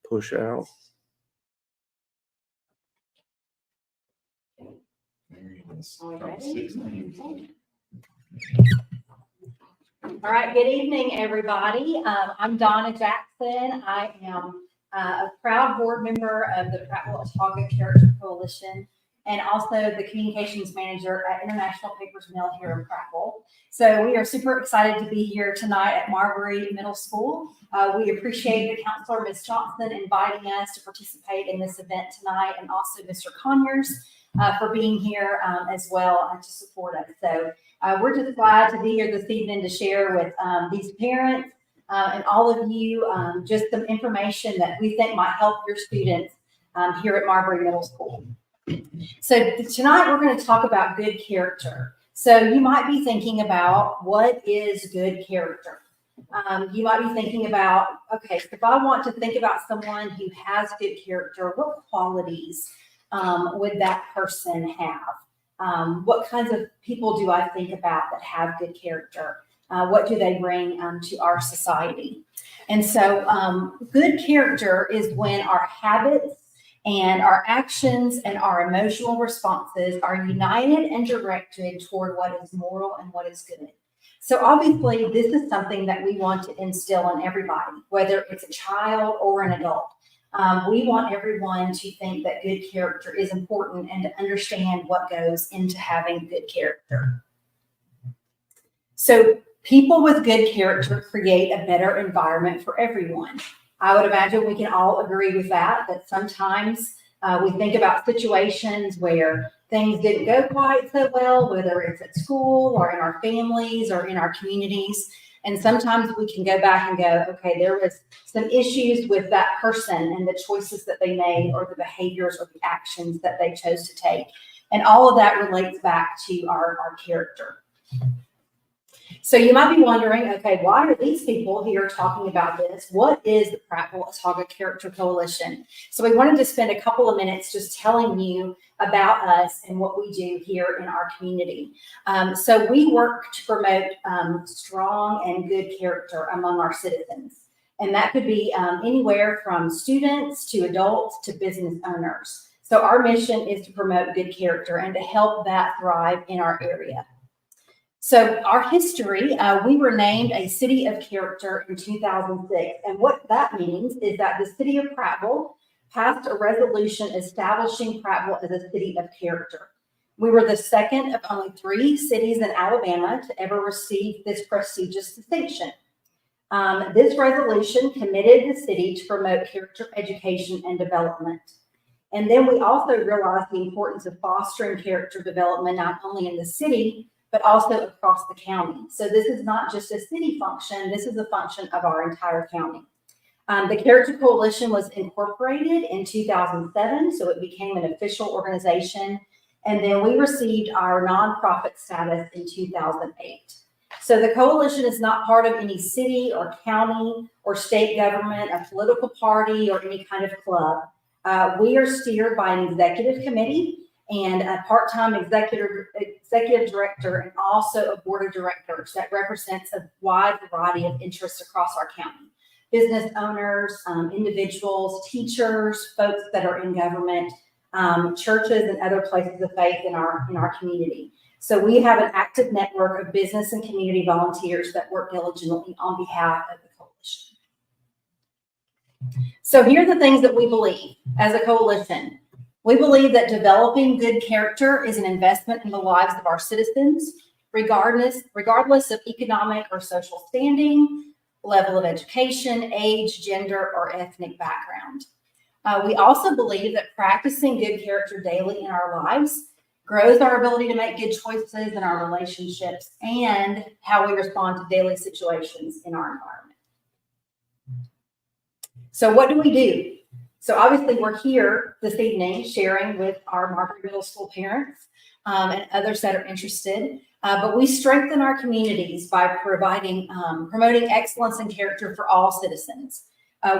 push out. All right, good evening, everybody. I'm Donna Jackson. I am a proud board member of the Prattville-Autauga Character Coalition and also the communications manager at International Papers Mill here in Prattville. So we are super excited to be here tonight at Marbury Middle School. We appreciate the counselor, Ms. Johnson, inviting us to participate in this event tonight, and also Mr. Conyers for being here as well to support us. So we're just glad to be here this evening to share with these parents and all of you just some information that we think might help your students here at Marbury Middle School. So tonight we're going to talk about good character. So you might be thinking about, what is good character? You might be thinking about, okay, so if I want to think about someone who has good character, what qualities would that person have? What kinds of people do I think about that have good character? What do they bring to our society? And so good character is when our habits and our actions and our emotional responses are united and directed toward what is moral and what is good. So obviously, this is something that we want to instill in everybody, whether it's a child or an adult. We want everyone to think that good character is important and to understand what goes into having good character. So people with good character create a better environment for everyone. I would imagine we can all agree with that sometimes we think about situations where things didn't go quite so well, whether it's at school or in our families or in our communities. And sometimes we can go back and go, okay, there was some issues with that person and the choices that they made or the behaviors or the actions that they chose to take. And all of that relates back to our character. So you might be wondering, okay, why are these people here talking about this? What is the Prattville-Autauga Character Coalition? So we wanted to spend a couple of minutes just telling you about us and what we do here in our community. So we work to promote strong and good character among our citizens. And that could be anywhere from students to adults to business owners. So our mission is to promote good character and to help that thrive in our area. So our history, we were named a City of Character in 2006. And what that means is that the City of Prattville passed a resolution establishing Prattville as a City of Character. We were the second of only 3 cities in Alabama to ever receive this prestigious distinction. This resolution committed the city to promote character education and development. And then we also realized the importance of fostering character development, not only in the city, but also across the county. So this is not just a city function, this is a function of our entire county. The Character Coalition was incorporated in 2007, so it became an official organization. And then we received our nonprofit status in 2008. So the coalition is not part of any city or county or state government, a political party, or any kind of club. We are steered by an executive committee and a part-time executive director, and also a board of directors that represents a wide variety of interests across our county. Business owners, individuals, teachers, folks that are in government, churches and other places of faith in our community. So we have an active network of business and community volunteers that work diligently on behalf of the coalition. So here are the things that we believe as a coalition. We believe that developing good character is an investment in the lives of our citizens, regardless of economic or social standing, level of education, age, gender, or ethnic background. We also believe that practicing good character daily in our lives grows our ability to make good choices in our relationships and how we respond to daily situations in our environment. So what do we do? So obviously we're here this evening sharing with our Marbury Middle School parents and others that are interested, but we strengthen our communities by promoting excellence and character for all citizens.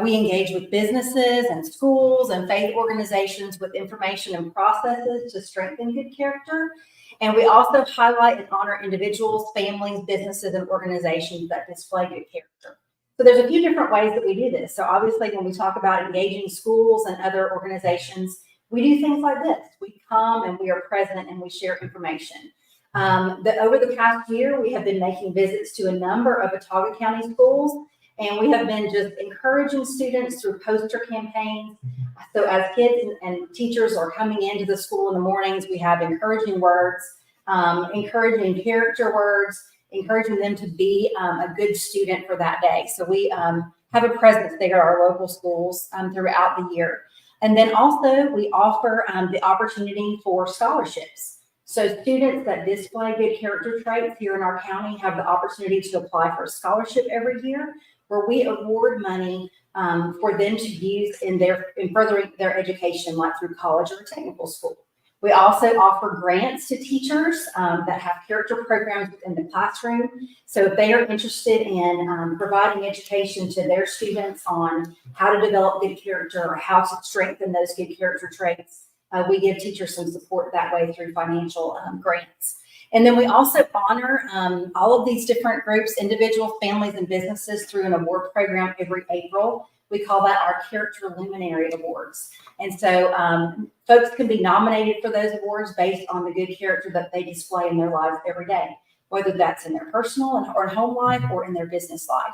We engage with businesses and schools and faith organizations with information and processes to strengthen good character. And we also highlight and honor individuals, families, businesses, and organizations that display good character. So there's a few different ways that we do this. So obviously when we talk about engaging schools and other organizations, we do things like this. We come and we are present and we share information. Over the past year, we have been making visits to a number of Autauga County schools, and we have been just encouraging students through poster campaigns. So as kids and teachers are coming into the school in the mornings, we have encouraging words, encouraging character words, encouraging them to be a good student for that day. So we have a presence there at our local schools throughout the year. And then also we offer the opportunity for scholarships. So students that display good character traits here in our county have the opportunity to apply for a scholarship every year, where we award money for them to use in furthering their education, like through college or technical school. We also offer grants to teachers that have character programs within the classroom. So if they are interested in providing education to their students on how to develop good character or how to strengthen those good character traits, we give teachers some support that way through financial grants. And then we also honor all of these different groups, individuals, families, and businesses through an award program every April. We call that our Character Luminary Awards. And so folks can be nominated for those awards based on the good character that they display in their lives every day, whether that's in their personal or home life or in their business life.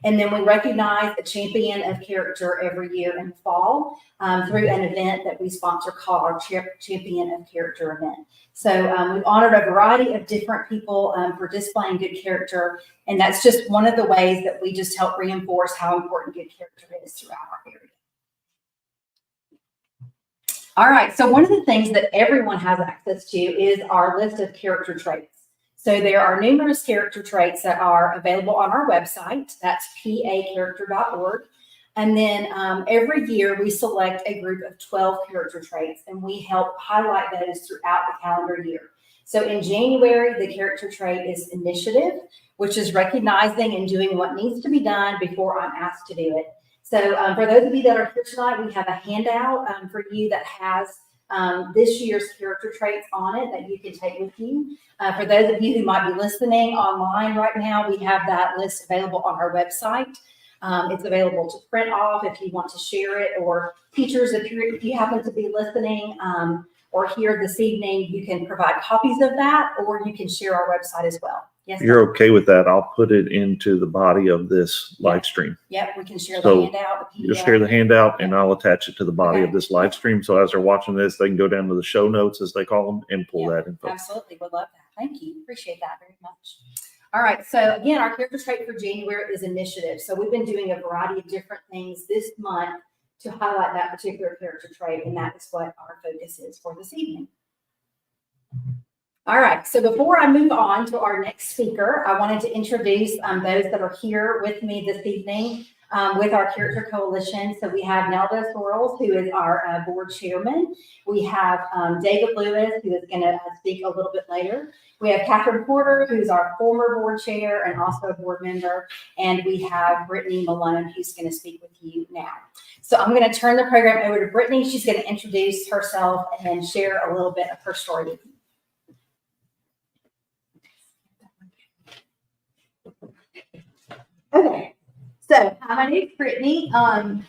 And then we recognize a champion of character every year in the fall through an event that we sponsor called our Champion of Character event. So we've honored a variety of different people for displaying good character. And that's just one of the ways that we just help reinforce how important good character is throughout our area. All right, so one of the things that everyone has access to is our list of character traits. So there are numerous character traits that are available on our website. That's pacharacter.org. And then every year we select a group of 12 character traits, and we help highlight those throughout the calendar year. So in January, the character trait is initiative, which is recognizing and doing what needs to be done before I'm asked to do it. So for those of you that are here tonight, we have a handout for you that has this year's character traits on it that you can take with you. For those of you who might be listening online right now, we have that list available on our website. It's available to print off if you want to share it, or teachers, if you happen to be listening or here this evening, you can provide copies of that, or you can share our website as well. Yes, you're okay with that? I'll put it into the body of this live stream. Yep, we can share the handout. You'll share the handout, and I'll attach it to the body of this live stream. So as they're watching this, they can go down to the show notes, as they call them, and pull that info. Absolutely, would love that. Thank you. Appreciate that very much. All right, so again, our character trait for January is initiative. So we've been doing a variety of different things this month to highlight that particular character trait, and that is what our focus is for this evening. All right, so before I move on to our next speaker, I wanted to introduce those that are here with me this evening with our Character Coalition. So we have Nelda Sorrells, who is our board chairman. We have David Lewis, who is going to speak a little bit later. We have Catherine Porter, who's our former board chair and also a board member. And we have Brittany Malone, who's going to speak with you now. So I'm going to turn the program over to Brittany. She's going to introduce herself and share a little bit of her story with you. Okay, so hi, my name is Brittany, and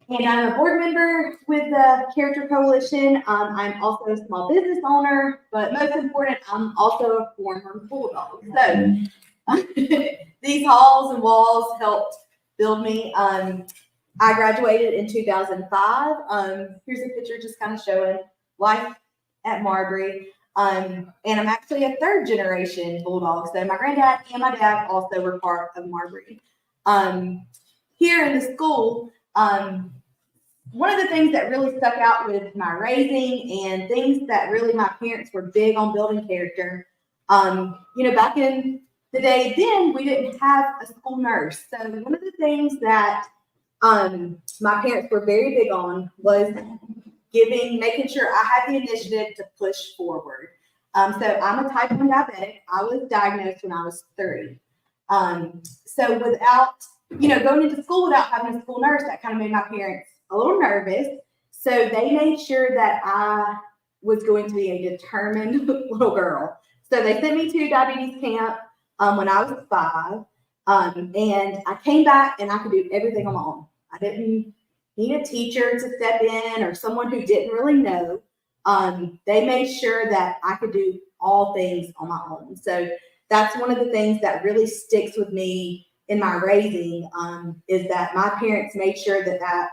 I'm a board member with the Character Coalition. I'm also a small business owner, but most important, I'm also a former Bulldog. So these halls and walls helped build me. I graduated in 2005. Here's a picture just kind of showing life at Marbury. And I'm actually a third generation Bulldog. So my granddad and my dad also were part of Marbury. Here in the school, one of the things that really stuck out with my raising and things that really my parents were big on building character, back in the day then, we didn't have a school nurse. So one of the things that my parents were very big on was making sure I had the initiative to push forward. So I'm a type 1 diabetic. I was diagnosed when I was 30. So without, going into school without having a school nurse, that kind of made my parents a little nervous. So they made sure that I was going to be a determined little girl. So they sent me to diabetes camp when I was 5. And I came back and I could do everything on my own. I didn't need a teacher to step in or someone who didn't really know. They made sure that I could do all things on my own. So that's one of the things that really sticks with me in my raising, is that my parents made sure that that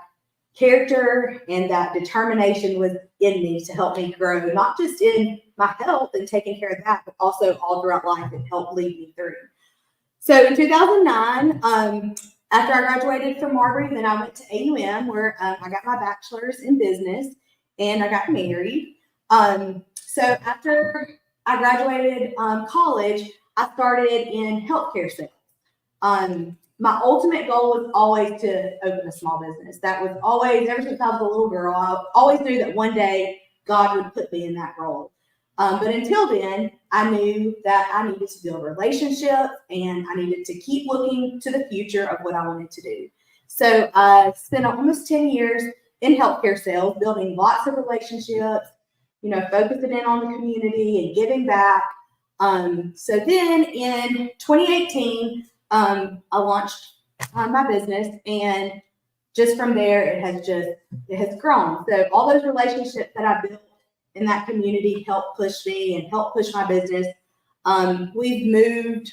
character and that determination was in me to help me grow, not just in my health and taking care of that, but also all throughout life and help lead me through. So in 2009, after I graduated from Marbury, then I went to AUM where I got my bachelor's in business and I got married. So after I graduated college, I started in healthcare sales. My ultimate goal was always to open a small business. That was always, ever since I was a little girl, I always knew that one day God would put me in that role. But until then, I knew that I needed to build relationships and I needed to keep looking to the future of what I wanted to do. So I spent almost 10 years in healthcare sales, building lots of relationships, focusing in on the community and giving back. So then in 2018, I launched my business, and just from there, it has grown. So all those relationships that I built in that community helped push me and helped push my business. We've moved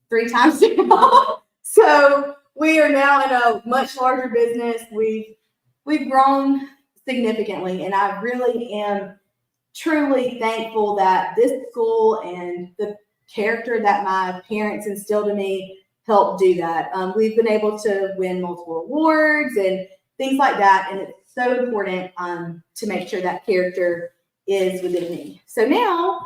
3 times now. So we are now in a much larger business. We've grown significantly, and I really am truly thankful that this school and the character that my parents instilled in me helped do that. We've been able to win multiple awards and things like that, and it's so important to make sure that character is within me. So now,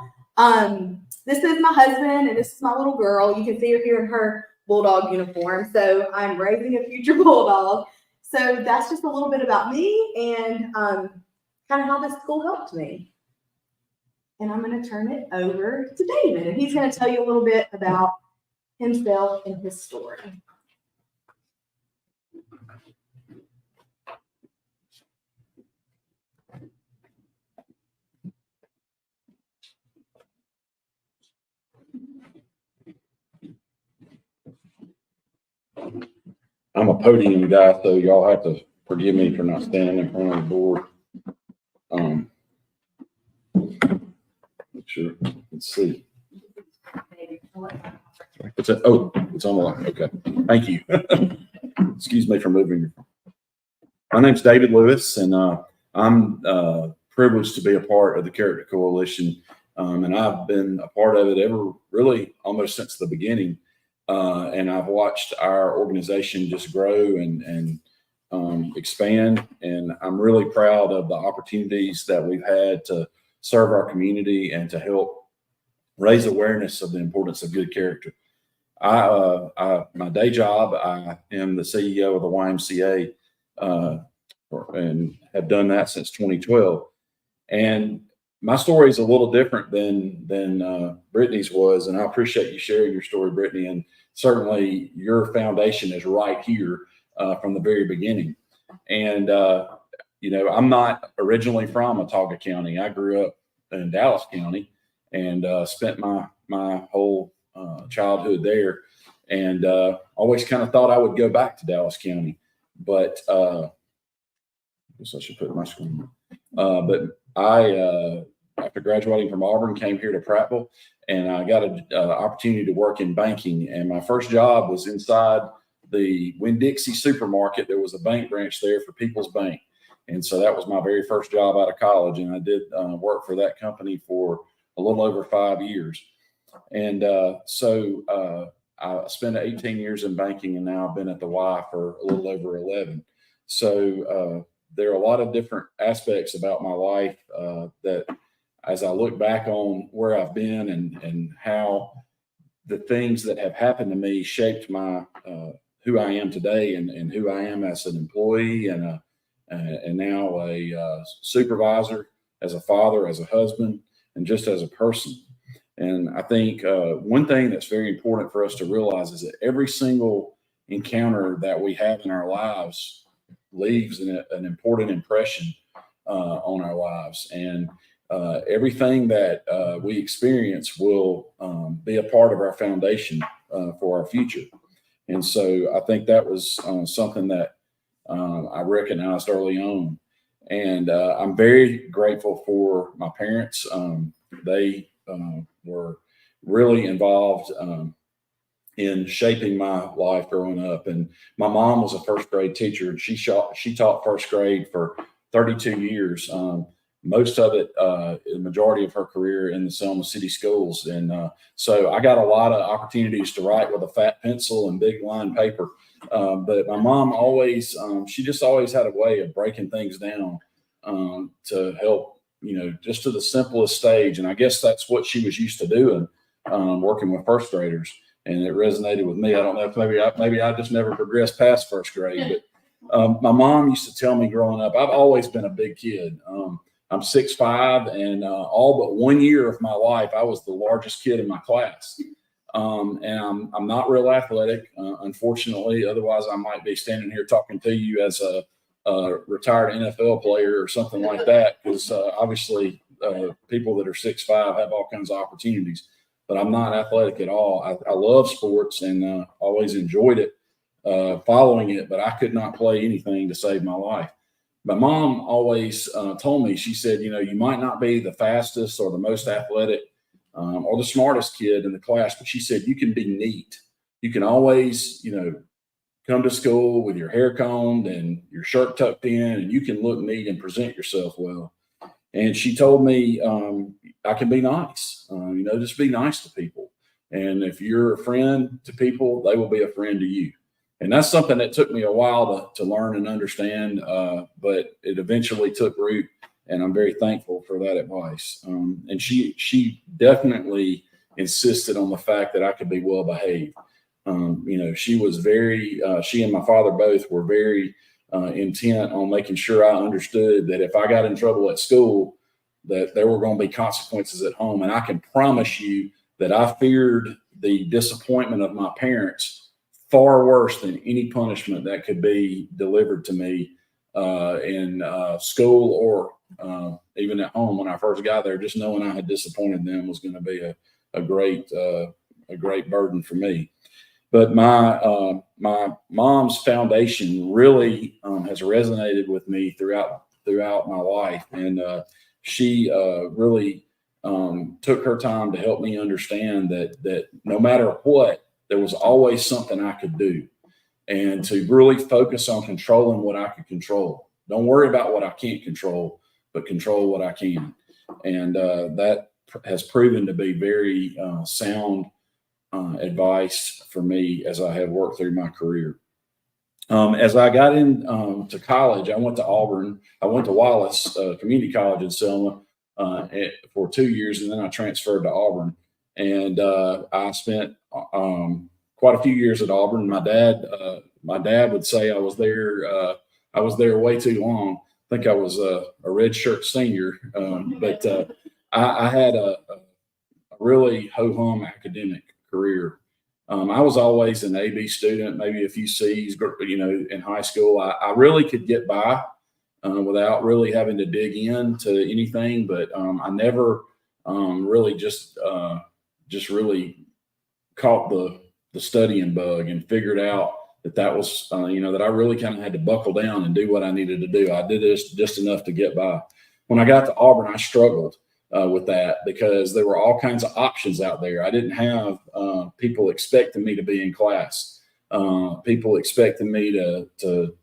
this is my husband and this is my little girl. You can see her here in her bulldog uniform. So I'm raising a future bulldog. So that's just a little bit about me and kind of how this school helped me. And I'm going to turn it over to David, and he's going to tell you a little bit about himself and his story. I'm a podium guy, so y'all have to forgive me for not standing in front of the board. Sure. Let's see. It's on the line. Okay. Thank you. Excuse me for moving. My name's David Lewis, and I'm privileged to be a part of the Character Coalition. And I've been a part of it really almost since the beginning. And I've watched our organization just grow and expand. And I'm really proud of the opportunities that we've had to serve our community and to help raise awareness of the importance of good character. My day job, I am the CEO of the YMCA and have done that since 2012. And my story is a little different than Brittany's was, and I appreciate you sharing your story, Brittany. And certainly your foundation is right here from the very beginning. And I'm not originally from Autauga County. I grew up in Dallas County and spent my whole childhood there, and always kind of thought I would go back to Dallas County, but I guess I should put my screen. But I, after graduating from Auburn, came here to Prattville, and I got an opportunity to work in banking. And my first job was inside the Winn-Dixie supermarket. There was a bank branch there for People's Bank. And so that was my very first job out of college. And I did work for that company for a little over 5 years. And so I spent 18 years in banking, and now I've been at the Y for a little over 11. So there are a lot of different aspects about my life that, as I look back on where I've been and how the things that have happened to me shaped my who I am today and who I am as an employee and now a supervisor, as a father, as a husband, and just as a person. And I think one thing that's very important for us to realize is that every single encounter that we have in our lives leaves an important impression on our lives. And everything that we experience will be a part of our foundation for our future. And so I think that was something that I recognized early on. And I'm very grateful for my parents. They were really involved in shaping my life growing up. And my mom was a first grade teacher, and she taught first grade for 32 years. Most of it, the majority of her career in the Selma City schools. And so I got a lot of opportunities to write with a fat pencil and big line paper. But my mom always, she just always had a way of breaking things down to help, just to the simplest stage. And I guess that's what she was used to doing, working with first graders. And it resonated with me. I don't know if maybe I just never progressed past first grade. But my mom used to tell me growing up, I've always been a big kid. I'm 6'5", and all but 1 year of my life, I was the largest kid in my class. And I'm not real athletic, unfortunately. Otherwise, I might be standing here talking to you as a retired NFL player or something like that, because obviously people that are 6'5" have all kinds of opportunities. But I'm not athletic at all. I love sports and always enjoyed it, following it, but I could not play anything to save my life. My mom always told me, she said, you might not be the fastest or the most athletic or the smartest kid in the class, but she said, you can be neat. You can always, come to school with your hair combed and your shirt tucked in, and you can look neat and present yourself well. And she told me I can be nice, just be nice to people. And if you're a friend to people, they will be a friend to you. And that's something that took me a while to learn and understand, but it eventually took root, and I'm very thankful for that advice. And she definitely insisted on the fact that I could be well behaved. She was she and my father both were very intent on making sure I understood that if I got in trouble at school, that there were going to be consequences at home. And I can promise you that I feared the disappointment of my parents far worse than any punishment that could be delivered to me in school or even at home when I first got there. Just knowing I had disappointed them was going to be a great burden for me. But my mom's foundation really has resonated with me throughout my life, and she really took her time to help me understand that no matter what, there was always something I could do, and to really focus on controlling what I could control. Don't worry about what I can't control, but control what I can. And that has proven to be very sound advice for me as I have worked through my career. As I got to college, I went to Auburn. I went to Wallace Community College in Selma for 2 years, and then I transferred to Auburn. And I spent quite a few years at Auburn. My dad would say I was there way too long. I think I was a red shirt senior, but I had a really ho-hum academic career. I was always an A-B student, maybe a few C's, in high school. I really could get by without really having to dig into anything, but I never really just really caught the studying bug and figured out that was, that I really kind of had to buckle down and do what I needed to do. I did this just enough to get by. When I got to Auburn, I struggled with that because there were all kinds of options out there. I didn't have people expecting me to be in class, people expecting me to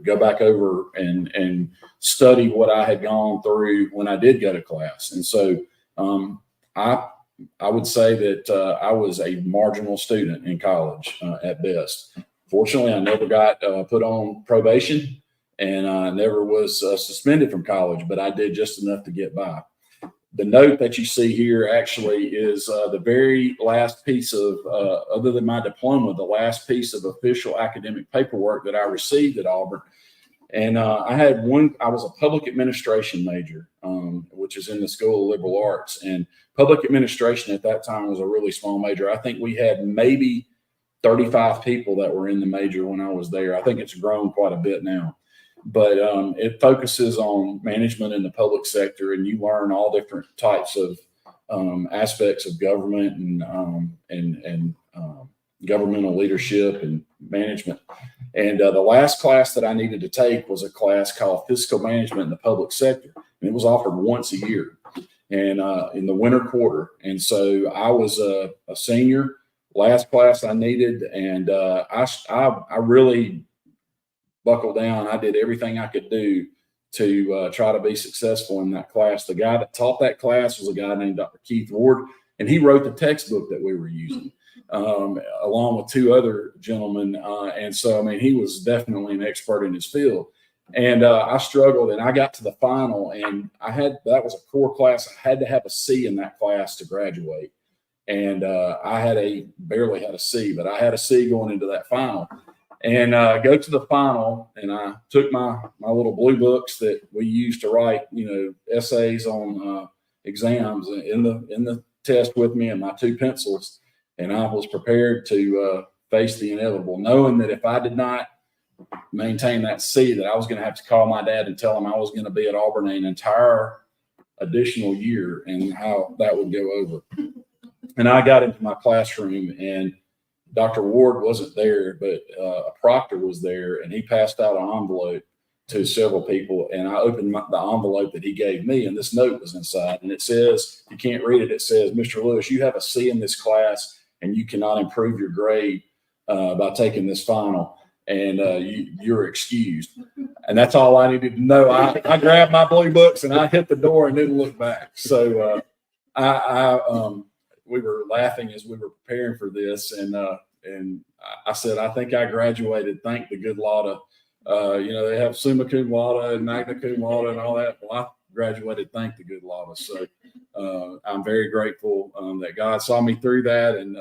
go back over and study what I had gone through when I did go to class. And so I would say that I was a marginal student in college at best. Fortunately, I never got put on probation, and I never was suspended from college, but I did just enough to get by. The note that you see here actually is the very last piece of, other than my diploma, the last piece of official academic paperwork that I received at Auburn. And I was a public administration major, which is in the School of Liberal Arts. And public administration at that time was a really small major. I think we had maybe 35 people that were in the major when I was there. I think it's grown quite a bit now. but it focuses on management in the public sector, and you learn all different types of aspects of government and governmental leadership and management. And the last class that I needed to take was a class called Fiscal Management in the Public Sector, and it was offered once a year, and in the winter quarter. And so I was a senior. Last class I needed, and I really buckled down. I did everything I could do to try to be successful in that class. The guy that taught that class was a guy named Dr. Keith Ward, and he wrote the textbook that we were using, along with two other gentlemen. And so, I mean, he was definitely an expert in his field. And I struggled, and I got to the final, and that was a core class. I had to have a C in that class to graduate. And I barely had a C, but I had a C going into that final. And go to the final, and I took my little blue books that we used to write, essays on exams in the test with me, and my two pencils. And I was prepared to face the inevitable, knowing that if I did not maintain that C, that I was going to have to call my dad and tell him I was going to be at Auburn an entire additional year, and how that would go over. And I got into my classroom, and Dr. Ward wasn't there, but a proctor was there, and he passed out an envelope to several people. And I opened the envelope that he gave me, and this note was inside. And it says, you can't read it, it says, "Mr. Lewis, you have a C in this class, and you cannot improve your grade by taking this final, and you're excused." And that's all I needed to know. I grabbed my blue books, and I hit the door and didn't look back. So we were laughing as we were preparing for this, and I said, "I think I graduated, thank the good Lord." They have summa cum laude and magna cum laude and all that. Well, I graduated, thank the good Lord. So I'm very grateful that God saw me through that and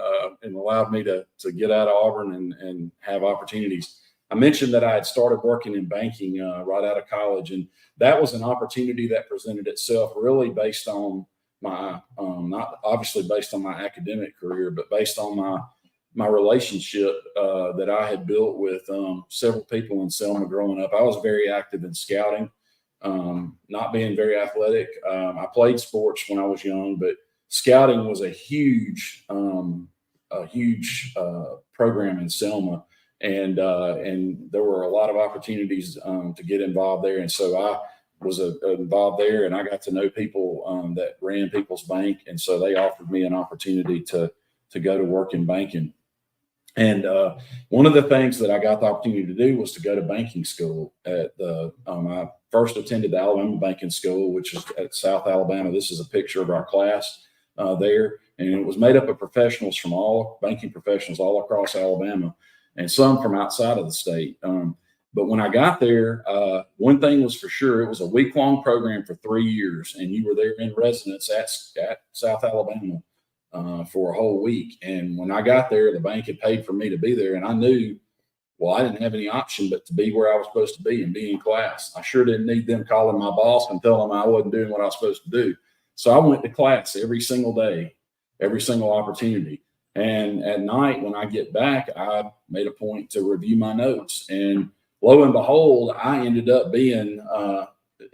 allowed me to get out of Auburn and have opportunities. I mentioned that I had started working in banking right out of college, and that was an opportunity that presented itself really based on not obviously based on my academic career, but based on my relationship that I had built with several people in Selma growing up. I was very active in scouting, not being very athletic. I played sports when I was young, but scouting was a huge program in Selma, and there were a lot of opportunities to get involved there. And so I was involved there, and I got to know people that ran People's Bank, and so they offered me an opportunity to go to work in banking. And one of the things that I got the opportunity to do was to go to banking school at I first attended the Alabama Banking School, which is at South Alabama. This is a picture of our class there, and it was made up of professionals from banking professionals all across Alabama, and some from outside of the state. But when I got there, one thing was for sure, it was a week-long program for 3 years, and you were there in residence at South Alabama for a whole week. And when I got there, the bank had paid for me to be there, and I knew, well, I didn't have any option but to be where I was supposed to be and be in class. I sure didn't need them calling my boss and telling them I wasn't doing what I was supposed to do. So I went to class every single day, every single opportunity. And at night, when I get back, I made a point to review my notes. And lo and behold, I ended up being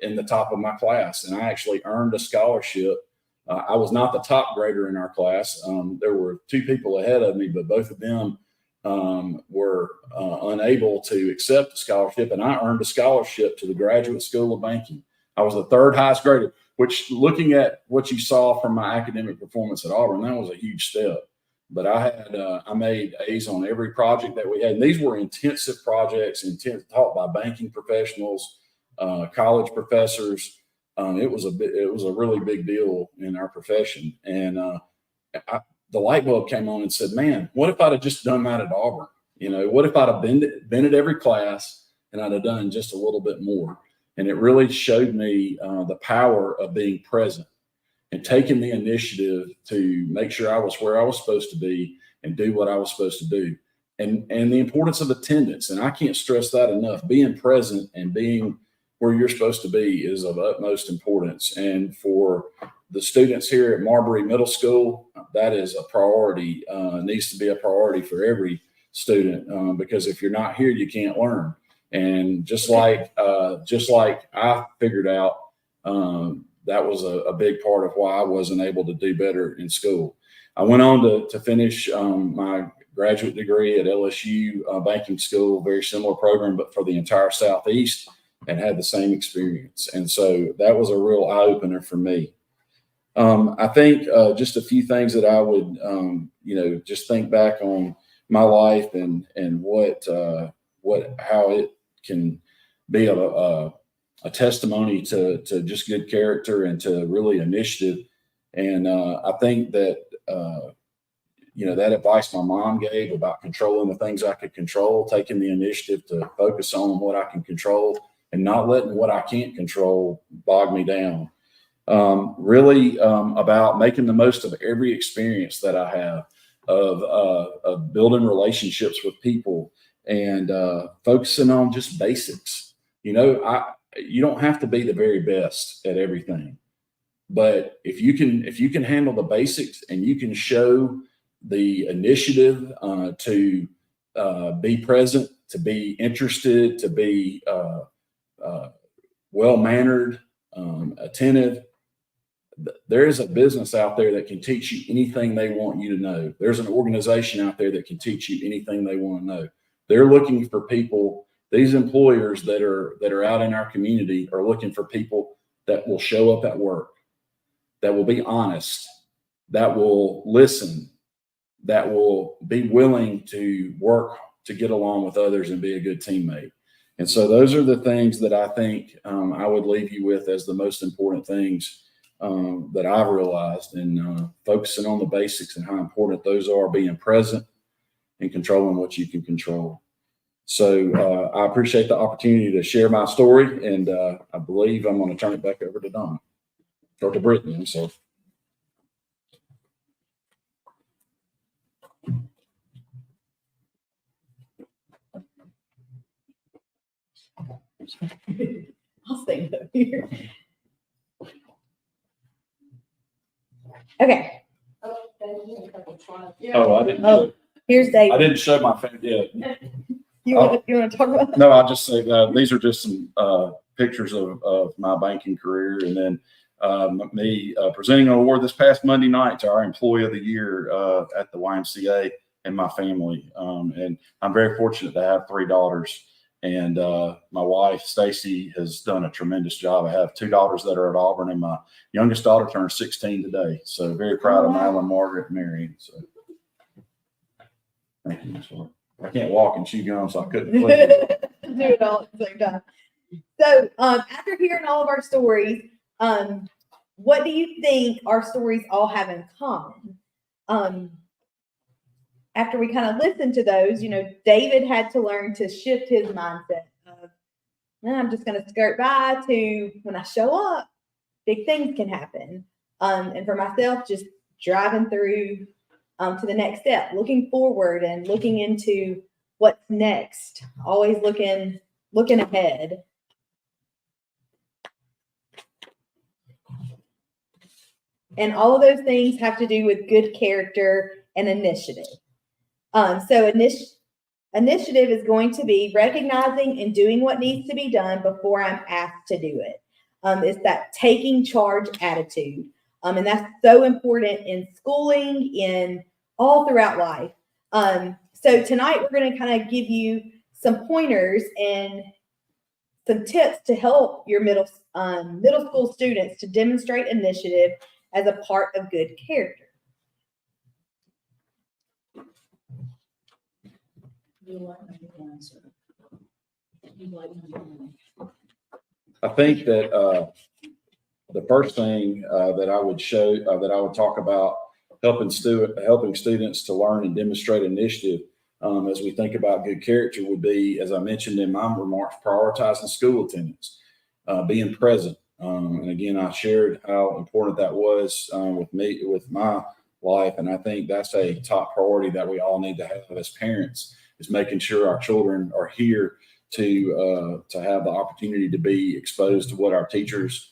in the top of my class, and I actually earned a scholarship. I was not the top grader in our class. There were two people ahead of me, but both of them were unable to accept the scholarship, and I earned a scholarship to the Graduate School of Banking. I was the third highest grader, which, looking at what you saw from my academic performance at Auburn, that was a huge step. But I made A's on every project that we had. And these were intensive projects, taught by banking professionals, college professors. It was a really big deal in our profession. And the light bulb came on and said, man, what if I'd have just done that at Auburn? What if I'd have been at every class and I'd have done just a little bit more? And it really showed me the power of being present and taking the initiative to make sure I was where I was supposed to be and do what I was supposed to do. And the importance of attendance. And I can't stress that enough. Being present and being where you're supposed to be is of utmost importance. And for the students here at Marbury Middle School, that is a priority, needs to be a priority for every student, because if you're not here, you can't learn. And just like I figured out, that was a big part of why I wasn't able to do better in school. I went on to finish my graduate degree at LSU banking school, very similar program, but for the entire Southeast, and had the same experience. And so that was a real eye opener for me. I think just a few things that I would, just think back on my life and how it can be a testimony to just good character and to really initiative. And I think that, that advice my mom gave about controlling the things I could control, taking the initiative to focus on what I can control and not letting what I can't control bog me down. Really about making the most of every experience that I have of building relationships with people and focusing on just basics. You don't have to be the very best at everything, but if you can handle the basics and you can show the initiative to be present, to be interested, to be well-mannered, attentive, there is a business out there that can teach you anything they want you to know. There's an organization out there that can teach you anything they want to know. They're looking for people. These employers that are out in our community are looking for people that will show up at work, that will be honest, that will listen, that will be willing to work to get along with others and be a good teammate. And so those are the things that I think I would leave you with as the most important things that I've realized, and focusing on the basics and how important those are, being present and controlling what you can control. So I appreciate the opportunity to share my story, and I believe I'm going to turn it back over to Don, or to Brittany. I'm sorry. I'll stand up here. Okay. Oh, I didn't. Oh, here's Dave. I didn't show my face yet. You want to talk about that? No, I'll just say these are just some pictures of my banking career, and then me presenting an award this past Monday night to our Employee of the Year at the YMCA and my family. And I'm very fortunate to have 3 daughters, and my wife Stacy has done a tremendous job. I have 2 daughters that are at Auburn, and my youngest daughter turned 16 today. So very proud of Madeline, Margaret, and Mary. So thank you. Sorry. I can't walk and chew gum, so I couldn't Do it all at the same time. So after hearing all of our stories, what do you think our stories all have in common? After we kind of listened to those, David had to learn to shift his mindset of, I'm just going to skirt by, to when I show up, big things can happen. And for myself, just driving through to the next step, looking forward and looking into what's next, always looking ahead. And all of those things have to do with good character and initiative. So initiative is going to be recognizing and doing what needs to be done before I'm asked to do it. It's that taking charge attitude. And that's so important in schooling, in all throughout life. So tonight we're going to kind of give you some pointers and some tips to help your middle school students to demonstrate initiative as a part of good character. I think that the first thing that I would talk about helping students to learn and demonstrate initiative as we think about good character would be, as I mentioned in my remarks, prioritizing school attendance, being present. And again, I shared how important that was with my life. And I think that's a top priority that we all need to have as parents, is making sure our children are here to have the opportunity to be exposed to what our teachers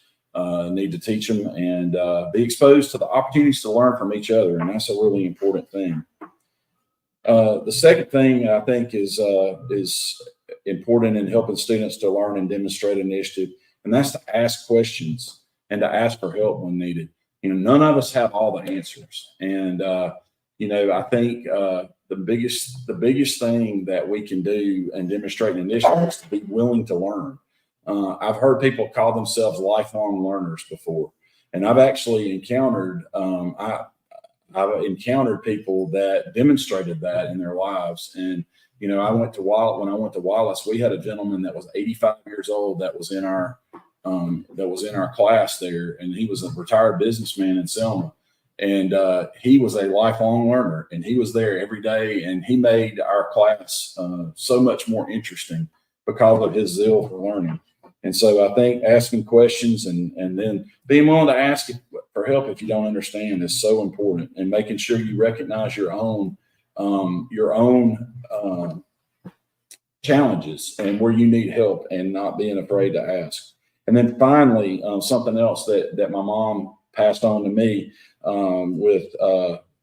need to teach them, and be exposed to the opportunities to learn from each other. And that's a really important thing. The second thing I think is important in helping students to learn and demonstrate initiative, and that's to ask questions and to ask for help when needed. You know, none of us have all the answers, and you know, I think the biggest thing that we can do and demonstrate initiative is to be willing to learn. I've heard people call themselves lifelong learners before, and I've actually encountered I've encountered people that demonstrated that in their lives. And you know, when I went to Wallace, we had a gentleman that was 85 years old that was in our class there, and he was a retired businessman in Selma. And he was a lifelong learner, and he was there every day, and he made our class so much more interesting because of his zeal for learning. And so I think asking questions and then being willing to ask for help if you don't understand is so important, and making sure you recognize your own challenges and where you need help, and not being afraid to ask. And then finally, something else that my mom passed on to me with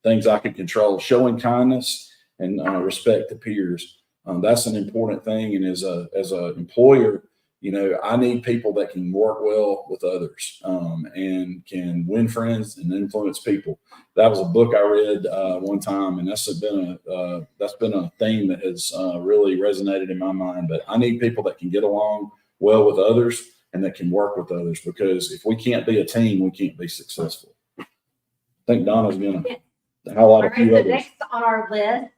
things I could control, showing kindness and respect to peers. That's an important thing. And as a employer, you know, I need people that can work well with others and can win friends and influence people. That was a book I read one time, and that's been a theme that has really resonated in my mind. But I need people that can get along well with others and that can work with others, because if we can't be a team, we can't be successful. I think Donna's going to highlight a few So others. next on our list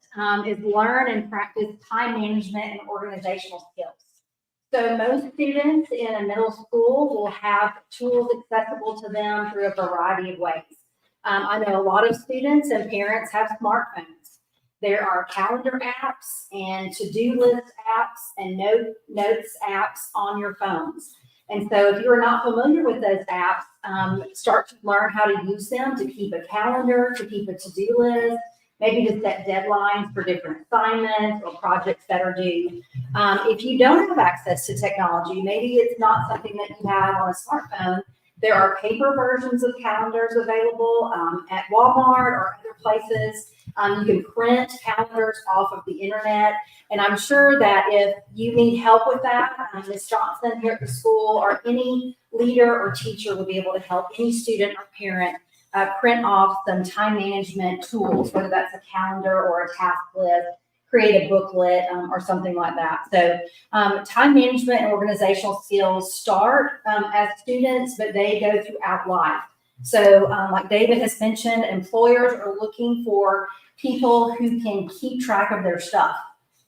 is learn and practice time management and organizational skills. So most students in a middle school will have tools accessible to them through a variety of ways. I know a lot of students and parents have smartphones. There are calendar apps and to-do list apps and notes apps on your phones. And so if you're not familiar with those apps, start to learn how to use them to keep a calendar, to keep a to-do list, maybe to set deadlines for different assignments or projects that are due. If you don't have access to technology, maybe it's not something that you have on a smartphone, there are paper versions of calendars available at Walmart or other places. You can print calendars off of the internet. And I'm sure that if you need help with that, Ms. Johnson here at the school or any leader or teacher will be able to help any student or parent print off some time management tools, whether that's a calendar or a task list, create a booklet or something like that. So time management and organizational skills start as students, but they go throughout life. So like David has mentioned, employers are looking for people who can keep track of their stuff,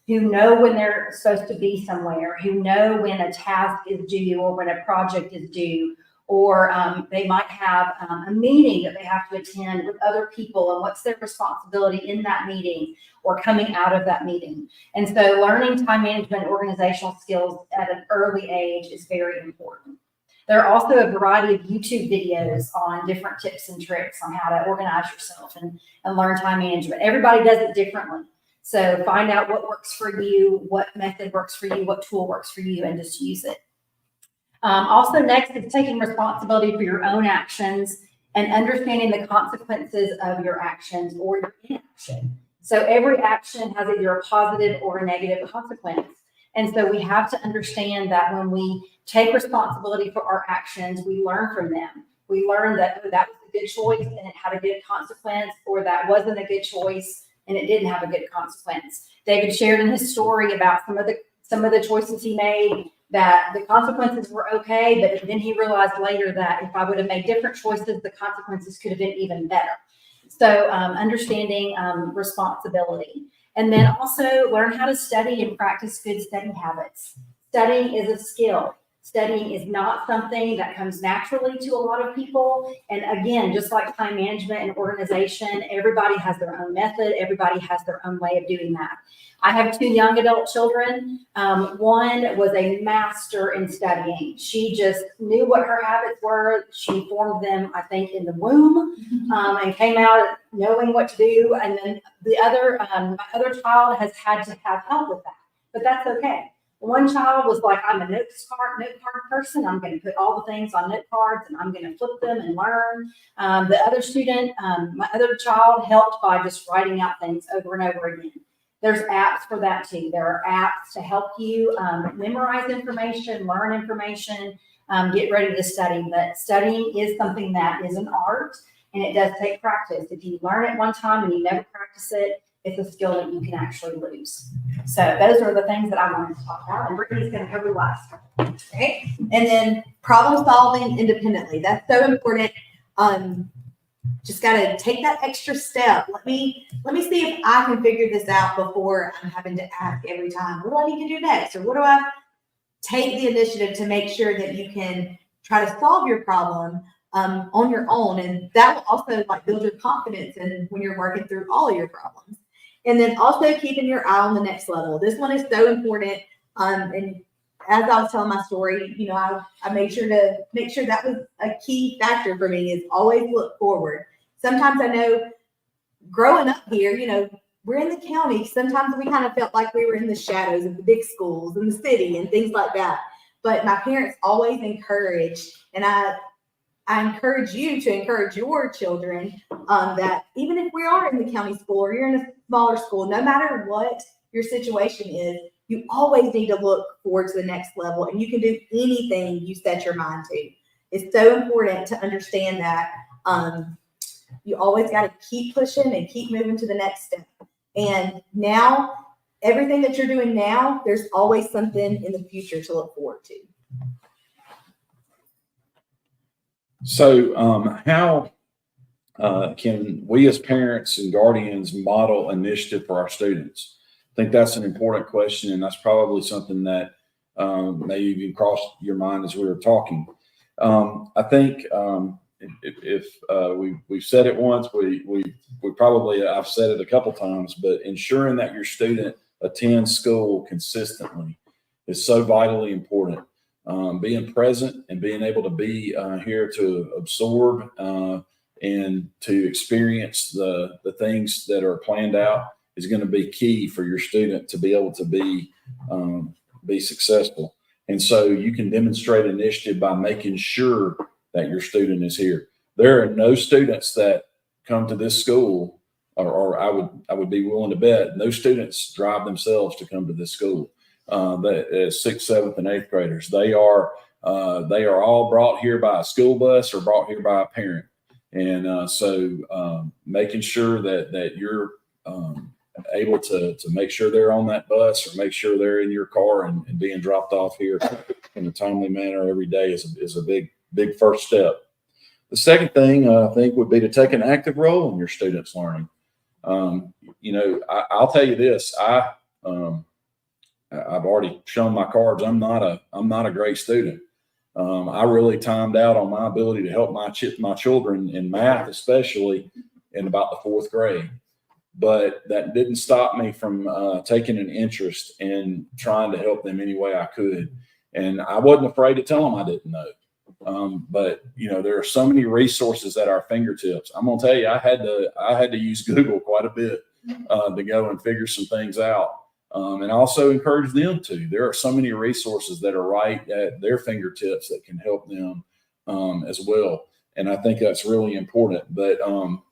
who know when they're supposed to be somewhere, who know when a task is due or when a project is due, or they might have a meeting that they have to attend with other people and what's their responsibility in that meeting or coming out of that meeting. And so learning time management and organizational skills at an early age is very important. There are also a variety of YouTube videos on different tips and tricks on how to organize yourself and learn time management. Everybody does it differently. So find out what works for you, what method works for you, what tool works for you, and just use it. Also next is taking responsibility for your own actions and understanding the consequences of your actions or your inaction. So every action has either a positive or a negative consequence. And so we have to understand that when we take responsibility for our actions, we learn from them. We learn that that was a good choice and it had a good consequence, or that wasn't a good choice and it didn't have a good consequence. David shared in his story about some of the choices he made, that the consequences were okay, but then he realized later that if I would have made different choices, the consequences could have been even better. So understanding responsibility. And then also learn how to study and practice good study habits. Studying is a skill. Studying is not something that comes naturally to a lot of people. And again, just like time management and organization, everybody has their own method. Everybody has their own way of doing that. I have 2 young adult children. One was a master in studying. She just knew what her habits were. She formed them, I think, in the womb and came out knowing what to do. And then the other, my other child has had to have help with that, but that's okay. One child was like, I'm a note card person. I'm going to put all the things on note cards and I'm going to flip them and learn. The other student, my other child helped by just writing out things over and over again. There's apps for that too. There are apps to help you memorize information, learn information, get ready to study. But studying is something that is an art, and it does take practice. If you learn it one time and you never practice it, it's a skill that you can actually lose. So those are the things that I wanted to talk about, and Brittany's going to cover last. Okay. And then problem solving independently. That's so important. Just got to take that extra step. Let me see if I can figure this out before I'm having to ask every time, what do I need to do next? Or what do I take the initiative to make sure that you can try to solve your problem on your own. And that will also like build your confidence in when you're working through all of your problems. And then also keeping your eye on the next level. This one is so important. And as I was telling my story, you know, I made sure to make sure that was a key factor for me is always look forward. Sometimes I know growing up here, you know, we're in the county. Sometimes we kind of felt like we were in the shadows of the big schools and the city and things like that. But my parents always encouraged, and I encourage you to encourage your children that even if we are in the county school or you're in a smaller school, no matter what your situation is, you always need to look forward to the next level, and you can do anything you set your mind to. It's so important to understand that you always got to keep pushing and keep moving to the next step. And now, everything that you're doing now, there's always something in the future to look forward to. So how can we as parents and guardians model initiative for our students? I think that's an important question, and that's probably something that may even cross your mind as we were talking. I think if we've said it once, we probably, I've said it a couple times, but ensuring that your student attends school consistently is so vitally important. Being present and being able to be here to absorb and to experience the things that are planned out is going to be key for your student to be able to be successful. And so you can demonstrate initiative by making sure that your student is here. There are no students that come to this school, or I would be willing to bet no students drive themselves to come to this school. The 6th, 7th, and 8th graders, they are all brought here by a school bus or brought here by a parent. And so making sure that you're able to make sure they're on that bus or make sure they're in your car and being dropped off here in a timely manner every day is a big first step. The second thing I think would be to take an active role in your students' learning. You know, I'll tell you this, I've already shown my cards. I'm not a great student. I really timed out on my ability to help my children in math, especially in about the 4th grade. But that didn't stop me from taking an interest in trying to help them any way I could. And I wasn't afraid to tell them I didn't know. But you know, there are so many resources at our fingertips. I'm gonna tell you, I had to use Google quite a bit to go and figure some things out. And also encourage them to. There are so many resources that are right at their fingertips that can help them as well. And I think that's really important. But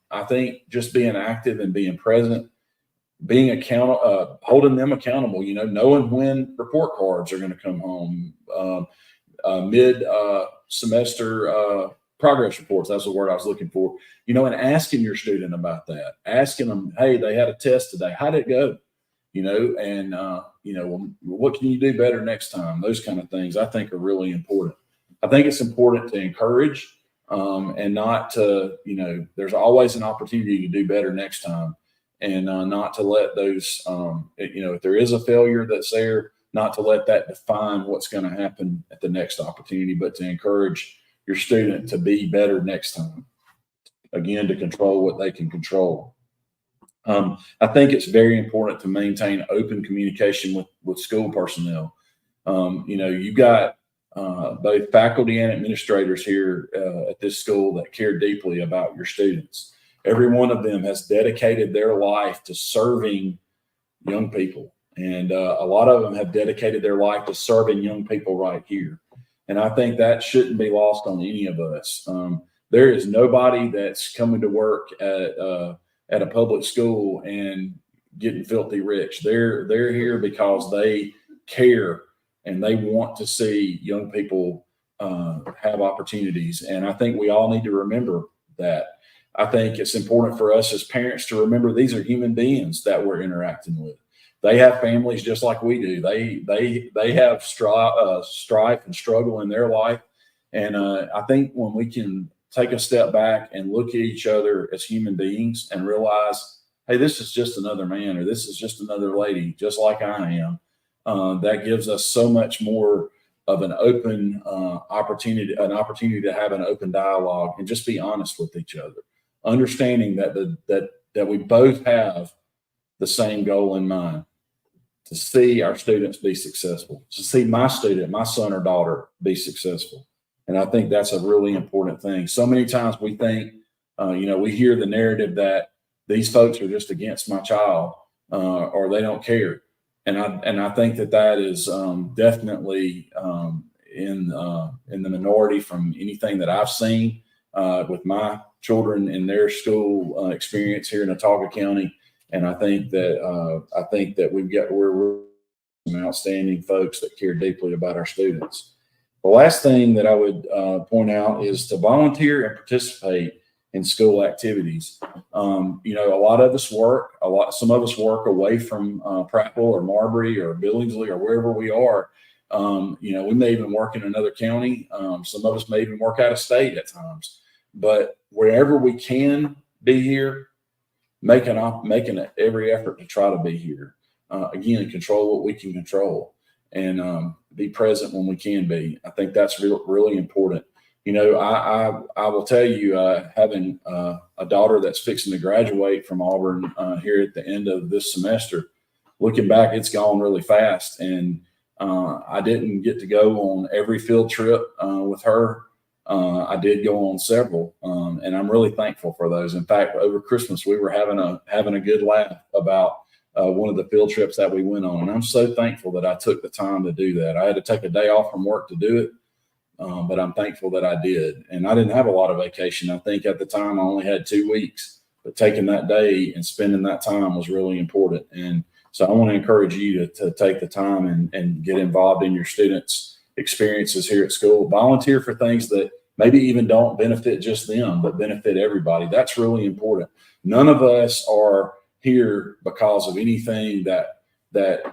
I think just being active and being present, being accountable, holding them accountable, you know, knowing when report cards are going to come home, mid-semester progress reports, that's the word I was looking for, you know, and asking your student about that, asking them, hey, they had a test today. How did it go? You know, and, you know, what can you do better next time? Those kind of things I think are really important. I think it's important to encourage and not to, you know, there's always an opportunity to do better next time, and not to let those, you know, if there is a failure that's there, not to let that define what's going to happen at the next opportunity, but to encourage your student to be better next time. Again, to control what they can control. I think it's very important to maintain open communication with school personnel. You know, you've got both faculty and administrators here at this school that care deeply about your students. Every one of them has dedicated their life to serving young people. And a lot of them have dedicated their life to serving young people right here. And I think that shouldn't be lost on any of us. There is nobody that's coming to work at a public school and getting filthy rich. They're here because they care and they want to see young people have opportunities. And I think we all need to remember that. I think it's important for us as parents to remember these are human beings that we're interacting with. They have families just like we do. They have strife and struggle in their life. And I think when we can take a step back and look at each other as human beings and realize, hey, this is just another man or this is just another lady, just like I am, that gives us so much more of an open opportunity to have an open dialogue and just be honest with each other, understanding that we both have the same goal in mind, to see our students be successful, to see my student, my son or daughter be successful. And I think that's a really important thing. So many times we think, we hear the narrative that these folks are just against my child or they don't care. And I think that is definitely in the minority from anything that I've seen with my children in their school experience here in Autauga County. And I think that we're some outstanding folks that care deeply about our students. The last thing that I would point out is to volunteer and participate in school activities. A lot of us work, some of us work away from Prattville or Marbury or Billingsley or wherever we are. We may even work in another county. Some of us may even work out of state at times. But wherever we can be here, making every effort to try to be here. Again, control what we can control and be present when we can be. I think that's really important. I will tell you, having a daughter that's fixing to graduate from Auburn here at the end of this semester, looking back, it's gone really fast. And I didn't get to go on every field trip with her. I did go on several, and I'm really thankful for those. In fact, over Christmas, we were having a good laugh about one of the field trips that we went on. And I'm so thankful that I took the time to do that. I had to take a day off from work to do it. But I'm thankful that I did. And I didn't have a lot of vacation. I think at the time I only had 2 weeks, but taking that day and spending that time was really important. And so I want to encourage you to take the time and get involved in your students' experiences here at school. Volunteer for things that maybe even don't benefit just them, but benefit everybody. That's really important. None of us are here because of anything that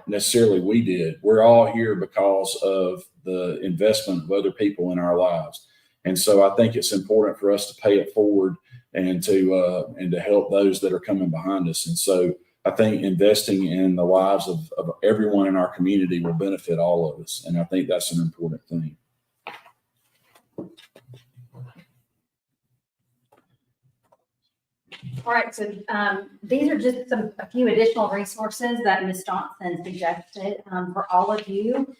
necessarily we did. We're all here because of the investment of other people in our lives. And so I think it's important for us to pay it forward and to help those that are coming behind us. And so I think investing in the lives of everyone in our community will benefit all of us. And I think that's an important thing. All right, so these are just a few additional resources that Ms. Johnson suggested for all of you,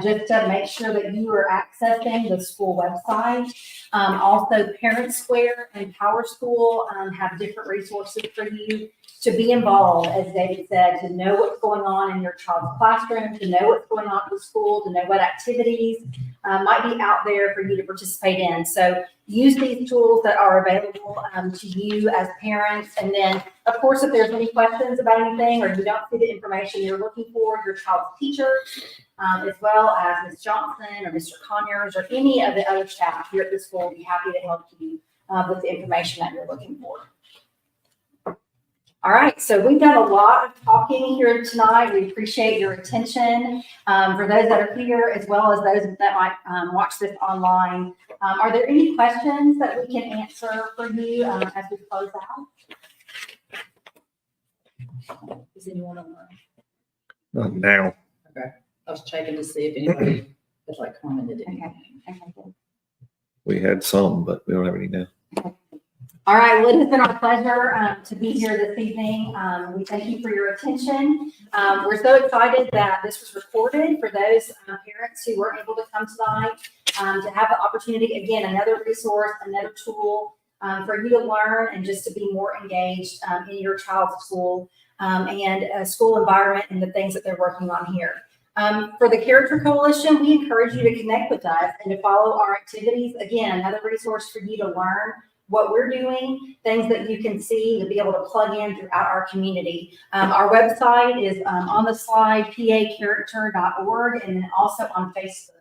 just to make sure that you are accessing the school website. Also, Parent Square and Power School have different resources for you to be involved, as David said, to know what's going on in your child's classroom, to know what's going on at the school, to know what activities might be out there for you to participate in. So use these tools that are available to you as parents. And then, of course, if there's any questions about anything or you don't see the information you're looking for, your child's teacher, as well as Ms. Johnson or Mr. Conyers or any of the other staff here at the school will be happy to help you with the information that you're looking for. All right, so we've done a lot of talking here tonight. We appreciate your attention. For those that are here, as well as those that might watch this online, are there any questions that we can answer for you as we close out? Is anyone on the? Not now. Okay, I was checking to see if anybody has like commented anything. Okay. We had some, but we don't have any now. All right, well, it has been our pleasure to be here this evening. We thank you for your attention. We're so excited that this was recorded for those parents who weren't able to come tonight, to have the opportunity, again, another resource, another tool for you to learn and just to be more engaged in your child's school and school environment and the things that they're working on here. For the Character Coalition, we encourage you to connect with us and to follow our activities. Again, another resource for you to learn what we're doing, things that you can see to be able to plug in throughout our community. Our website is on the slide, pacharacter.org, and then also on Facebook.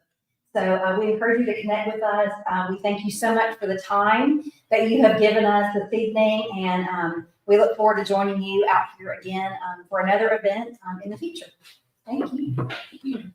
So we encourage you to connect with us. We thank you so much for the time that you have given us this evening, and we look forward to joining you out here again for another event in the future. Thank you.